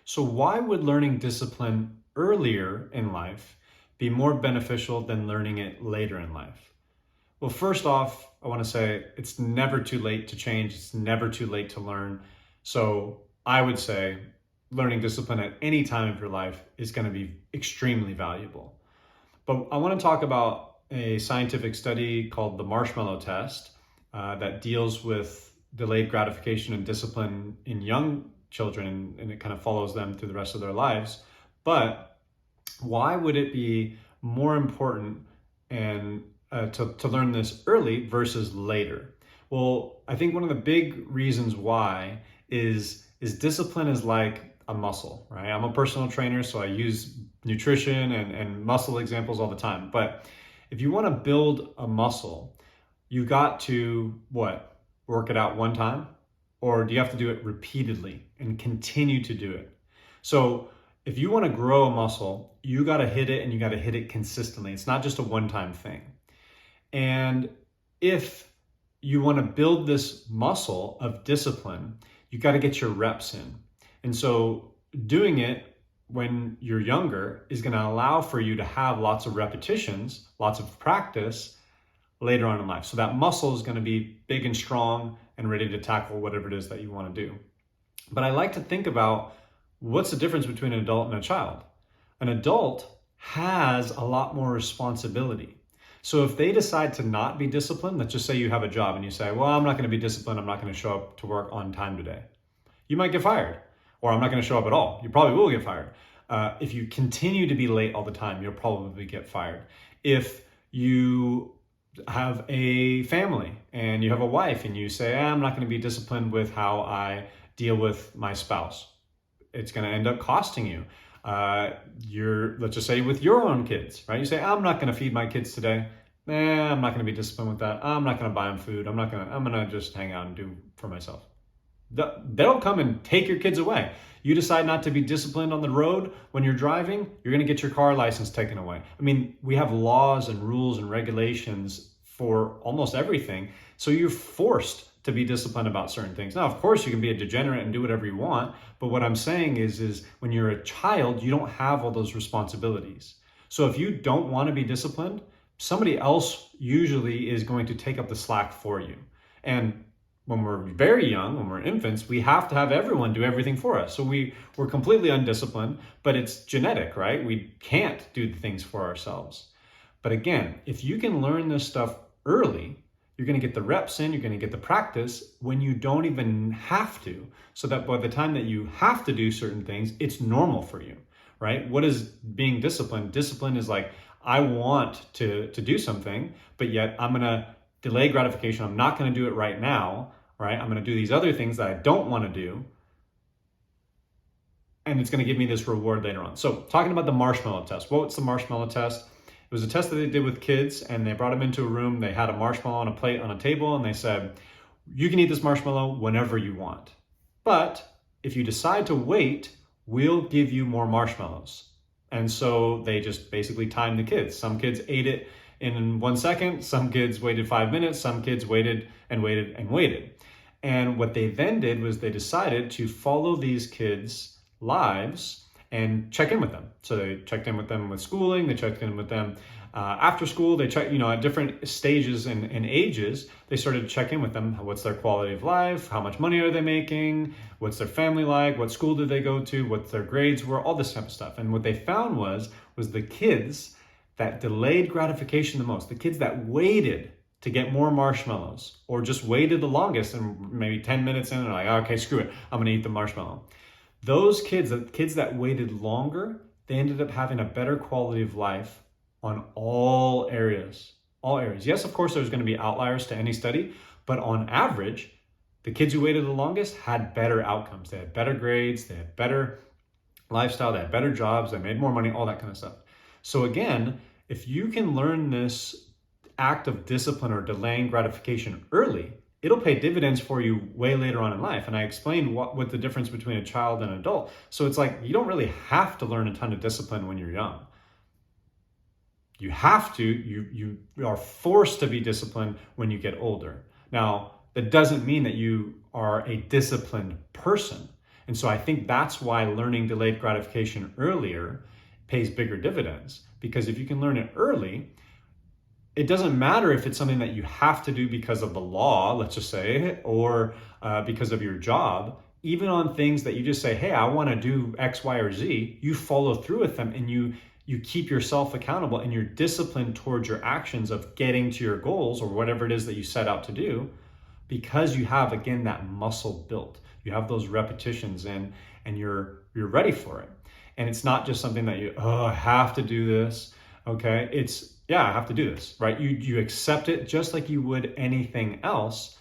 So why would learning discipline earlier in life be more beneficial than learning it later in life? Well, first off, I want to say it's never too late to change. It's never too late to learn. So I would say learning discipline at any time of your life is going to be extremely valuable. But I want to talk about a scientific study called the marshmallow test that deals with delayed gratification and discipline in young children, and it kind of follows them through the rest of their lives. But why would it be more important and to learn this early versus later? Well, I think one of the big reasons why is discipline is like a muscle, right? I'm a personal trainer, so I use nutrition and muscle examples all the time. But if you want to build a muscle, you got to what? Work it out one time? Or do you have to do it repeatedly and continue to do it? So if you want to grow a muscle, you got to hit it, and you got to hit it consistently. It's not just a one-time thing. And if you want to build this muscle of discipline, you got to get your reps in. And so doing it when you're younger is going to allow for you to have lots of repetitions, lots of practice later on in life. So that muscle is going to be big and strong and ready to tackle whatever it is that you want to do. But I like to think about what's the difference between an adult and a child. An adult has a lot more responsibility. So if they decide to not be disciplined, let's just say you have a job and you say, well, I'm not going to be disciplined. I'm not going to show up to work on time today. You might get fired. Or I'm not going to show up at all. You probably will get fired. If you continue to be late all the time, you'll probably get fired. If you have a family and you have a wife and you say, I'm not going to be disciplined with how I deal with my spouse, it's going to end up costing you. Let's just say with your own kids, right? You say, I'm not going to feed my kids today. I'm not going to be disciplined with that. I'm not going to buy them food. I'm going to just hang out and do for myself. They'll come and take your kids away. You decide not to be disciplined on the road when you're driving, you're going to get your car license taken away. I mean, we have laws and rules and regulations for almost everything. So you're forced to be disciplined about certain things. Now, of course, you can be a degenerate and do whatever you want. But what I'm saying is when you're a child, you don't have all those responsibilities. So if you don't want to be disciplined, somebody else usually is going to take up the slack for you. And when we're very young, when we're infants, we have to have everyone do everything for us. So we're completely undisciplined, but it's genetic, right? We can't do the things for ourselves. But again, if you can learn this stuff early, you're going to get the reps in, you're going to get the practice when you don't even have to, so that by the time that you have to do certain things, it's normal for you, right? What is being disciplined? Discipline is like, I want to do something, but yet I'm going to delay gratification. I'm not going to do it right now, right? I'm going to do these other things that I don't want to do. And it's going to give me this reward later on. So talking about the marshmallow test. What's the marshmallow test? It was a test that they did with kids, and they brought them into a room. They had a marshmallow on a plate on a table, and they said, you can eat this marshmallow whenever you want. But if you decide to wait, we'll give you more marshmallows. And so they just basically timed the kids. Some kids ate it in 1 second, some kids waited 5 minutes, some kids waited and waited and waited. And what they then did was they decided to follow these kids' lives and check in with them. So they checked in with them with schooling, they checked in with them after school, they checked, at different stages and ages, they started to check in with them. What's their quality of life? How much money are they making? What's their family like? What school did they go to? What their grades were? All this type of stuff. And what they found was the kids that delayed gratification the most, the kids that waited to get more marshmallows or just waited the longest and maybe 10 minutes in and like, okay, screw it, I'm gonna eat the marshmallow. Those kids, the kids that waited longer, they ended up having a better quality of life on all areas. Yes, of course, there's gonna be outliers to any study, but on average, the kids who waited the longest had better outcomes. They had better grades, they had better lifestyle, they had better jobs, they made more money, all that kind of stuff. So again, if you can learn this act of discipline or delaying gratification early, it'll pay dividends for you way later on in life. And I explained what the difference between a child and an adult. So it's like, you don't really have to learn a ton of discipline when you're young. You have to, you are forced to be disciplined when you get older. Now, that doesn't mean that you are a disciplined person. And so I think that's why learning delayed gratification earlier pays bigger dividends. Because if you can learn it early, it doesn't matter if it's something that you have to do because of the law, let's just say, or because of your job. Even on things that you just say, hey, I want to do X, Y, or Z, you follow through with them, and you keep yourself accountable, and you're disciplined towards your actions of getting to your goals or whatever it is that you set out to do, because you have, again, that muscle built. You have those repetitions, and you're ready for it. And it's not just something that I have to do this. Okay, it's, yeah, I have to do this, right? You accept it just like you would anything else.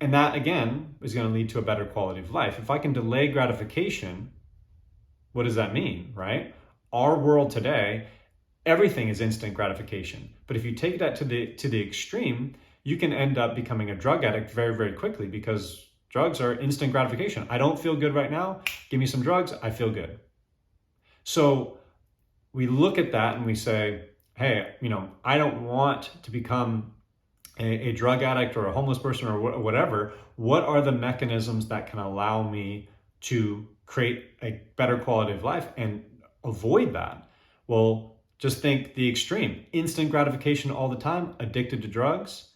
And that, again, is going to lead to a better quality of life. If I can delay gratification, what does that mean, right? Our world today, everything is instant gratification. But if you take that to the extreme, you can end up becoming a drug addict very, very quickly, because drugs are instant gratification. I don't feel good right now. Give me some drugs. I feel good. So we look at that and we say, hey, I don't want to become a drug addict or a homeless person or whatever. What are the mechanisms that can allow me to create a better quality of life and avoid that? Well, just think the extreme. Instant gratification all the time, addicted to drugs.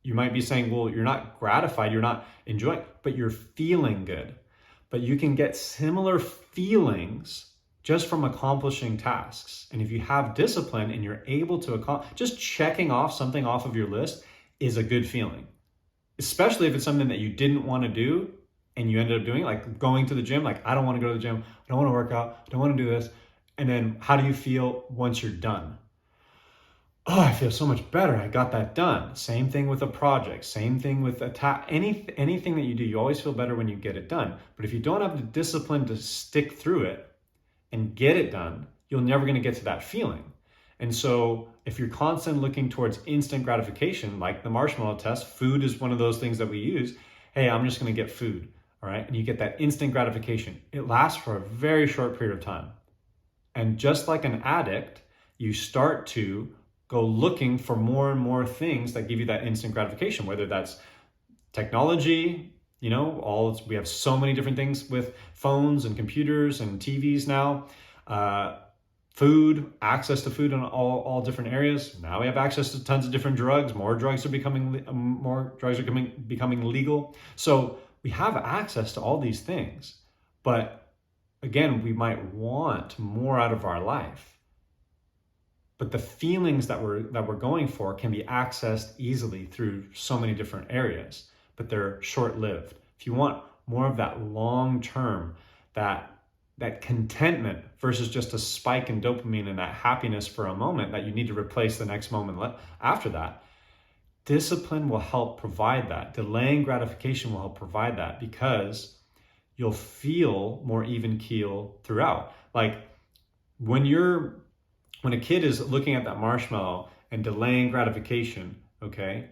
You might be saying, well, you're not gratified, you're not enjoying, but you're feeling good. But you can get similar feelings just from accomplishing tasks. And if you have discipline and you're able to just checking off something off of your list is a good feeling. Especially if it's something that you didn't want to do and you ended up doing, like going to the gym. Like, I don't want to go to the gym, I don't want to work out, I don't want to do this. And then how do you feel once you're done? Oh, I feel so much better. I got that done. Same thing with a project. Same thing with anything that you do. You always feel better when you get it done. But if you don't have the discipline to stick through it and get it done, you're never going to get to that feeling. And so if you're constantly looking towards instant gratification, like the marshmallow test, food is one of those things that we use. Hey, I'm just going to get food. All right. And you get that instant gratification. It lasts for a very short period of time. And just like an addict, you start to go looking for more and more things that give you that instant gratification, whether that's technology, we have so many different things with phones and computers and TVs now, food, access to food in all different areas. Now we have access to tons of different drugs. More drugs are becoming legal. So we have access to all these things, but again, we might want more out of our life. But the feelings that we're going for can be accessed easily through so many different areas, but they're short-lived. If you want more of that long-term, that contentment versus just a spike in dopamine and that happiness for a moment that you need to replace the next moment after that, discipline will help provide that. Delaying gratification will help provide that, because you'll feel more even keel throughout. Like when a kid is looking at that marshmallow and delaying gratification, okay,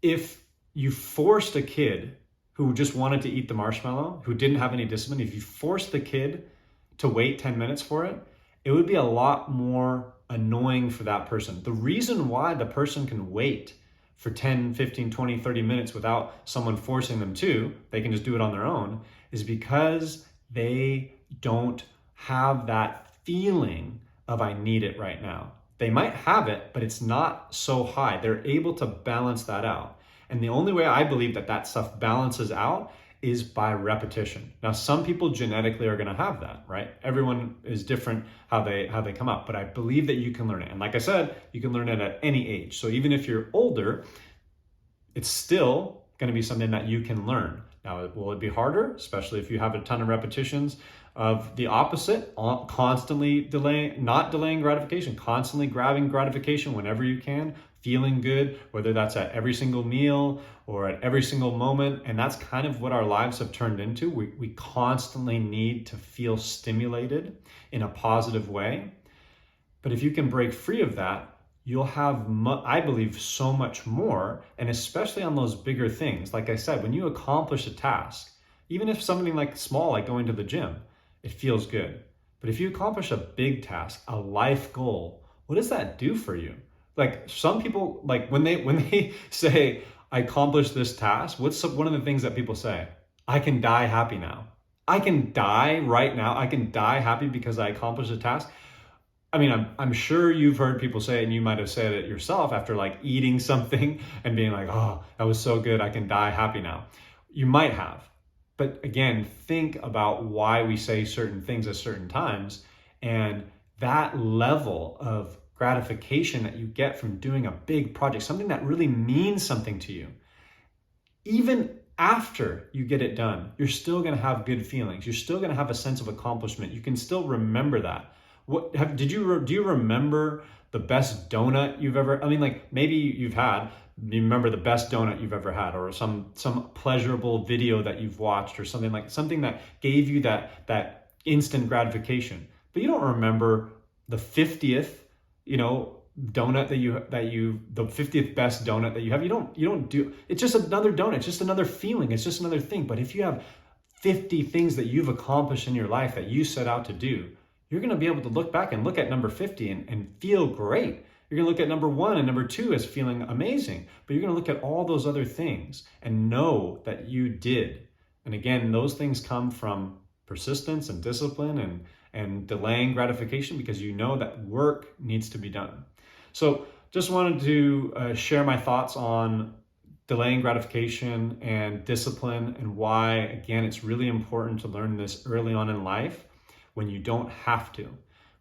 if you forced a kid who just wanted to eat the marshmallow, who didn't have any discipline, if you forced the kid to wait 10 minutes for it, it would be a lot more annoying for that person. The reason why the person can wait for 10, 15, 20, 30 minutes without someone forcing them to, they can just do it on their own, is because they don't have that feeling of I need it right now. They might have it, but it's not so high. They're able to balance that out. And the only way I believe that stuff balances out is by repetition. Now, some people genetically are going to have that, right? Everyone is different how they come up, but I believe that you can learn it. And like I said, you can learn it at any age. So even if you're older, it's still going to be something that you can learn. Now, will it be harder, especially if you have a ton of repetitions of the opposite, constantly not delaying gratification, constantly grabbing gratification whenever you can, feeling good, whether that's at every single meal or at every single moment. And that's kind of what our lives have turned into. We constantly need to feel stimulated in a positive way. But if you can break free of that, you'll have, I believe, so much more. And especially on those bigger things. Like I said, when you accomplish a task, even if something like small, like going to the gym, it feels good. But if you accomplish a big task, a life goal, what does that do for you? Like some people, like when they say, I accomplished this task, what's one of the things that people say? I can die happy now. I can die right now. I can die happy because I accomplished a task. I mean, I'm sure you've heard people say it, and you might have said it yourself after like eating something and being like, oh, that was so good, I can die happy now. You might have. But again, think about why we say certain things at certain times, and that level of gratification that you get from doing a big project, something that really means something to you. Even after you get it done, you're still going to have good feelings. You're still going to have a sense of accomplishment. You can still remember that. Do you remember the best donut you've ever, I mean, like maybe you remember the best donut you've ever had, or some pleasurable video that you've watched, or something that gave you that instant gratification. But you don't remember the 50th, donut the 50th best donut that you have. You don't do, it's just another donut, it's just another feeling, it's just another thing. But if you have 50 things that you've accomplished in your life that you set out to do, you're going to be able to look back and look at number 50 and feel great. You're going to look at number 1 and number 2 as feeling amazing, but you're going to look at all those other things and know that you did. And again, those things come from persistence and discipline and delaying gratification, because you know that work needs to be done. So just wanted to share my thoughts on delaying gratification and discipline, and why, again, it's really important to learn this early on in life, when you don't have to,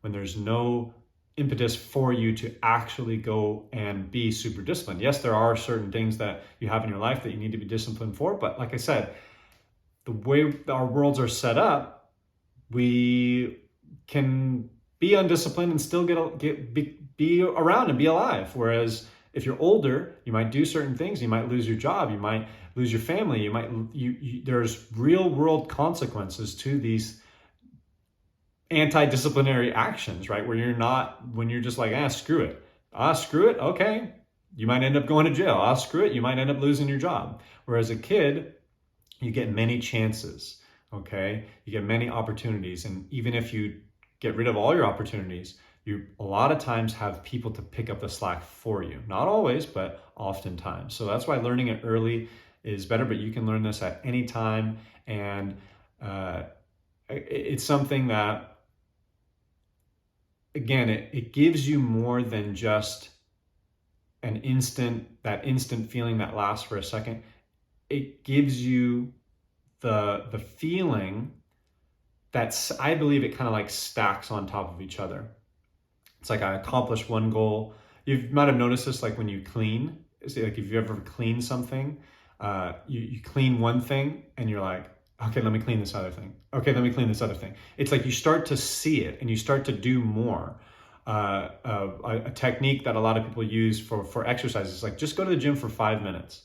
when there's no impetus for you to actually go and be super disciplined. Yes, there are certain things that you have in your life that you need to be disciplined for, but like I said, the way our worlds are set up, we can be undisciplined and still be around and be alive. Whereas if you're older, you might do certain things. You might lose your job. You might lose your family. There's real world consequences to these anti-disciplinary actions, right? When you're just like, screw it. Screw it. Okay. You might end up going to jail. Screw it. You might end up losing your job. Whereas a kid, you get many chances. Okay. You get many opportunities. And even if you get rid of all your opportunities, you a lot of times have people to pick up the slack for you. Not always, but oftentimes. So that's why learning it early is better, but you can learn this at any time. And it's something that, again, it gives you more than just that instant feeling that lasts for a second. It gives you the feeling that's, I believe it kind of like stacks on top of each other. It's like I accomplished one goal. You might have noticed this, like when you clean, like if you ever clean something, you clean one thing and you're like, okay, let me clean this other thing. Okay, let me clean this other thing. It's like you start to see it and you start to do more. A technique that a lot of people use for exercise is like, just go to the gym for 5 minutes.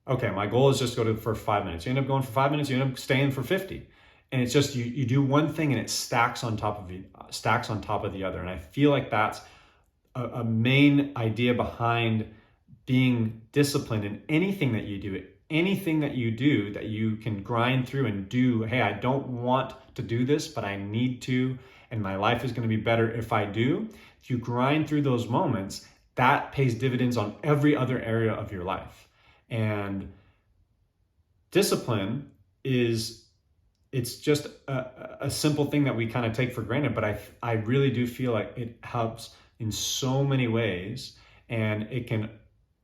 Okay, my goal is just go for 5 minutes. You end up going for 5 minutes, you end up staying for 50. And it's just, you do one thing and it stacks on top of the other. And I feel like that's a main idea behind being disciplined in anything that you do. Anything that you do that you can grind through and do, hey, I don't want to do this, but I need to, and my life is going to be better if I do. If you grind through those moments, that pays dividends on every other area of your life. And discipline it's just a simple thing that we kind of take for granted, but I really do feel like it helps in so many ways, and it can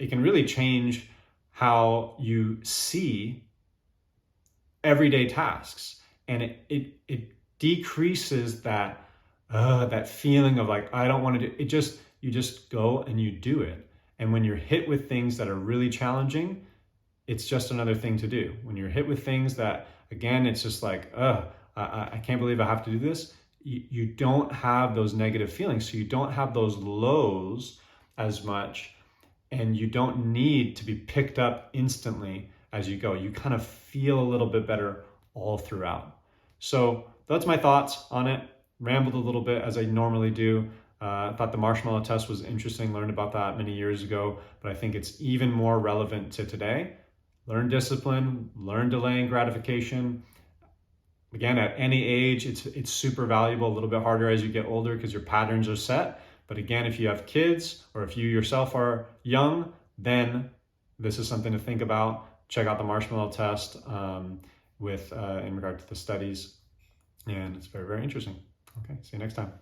really change how you see everyday tasks, and it decreases that feeling of like, I don't want to do it. You just go and you do it. And when you're hit with things that are really challenging, it's just another thing to do. When you're hit with things that, again, it's just like, I can't believe I have to do this. You don't have those negative feelings, so you don't have those lows as much. And you don't need to be picked up instantly as you go. You kind of feel a little bit better all throughout. So that's my thoughts on it. Rambled a little bit as I normally do. I thought the marshmallow test was interesting. Learned about that many years ago, but I think it's even more relevant to today. Learn discipline, learn delaying gratification. Again, at any age, it's super valuable. A little bit harder as you get older because your patterns are set. But again, if you have kids or if you yourself are young, then this is something to think about. check out the marshmallow test in regard to the studies. And it's very, very interesting. Okay, see you next time.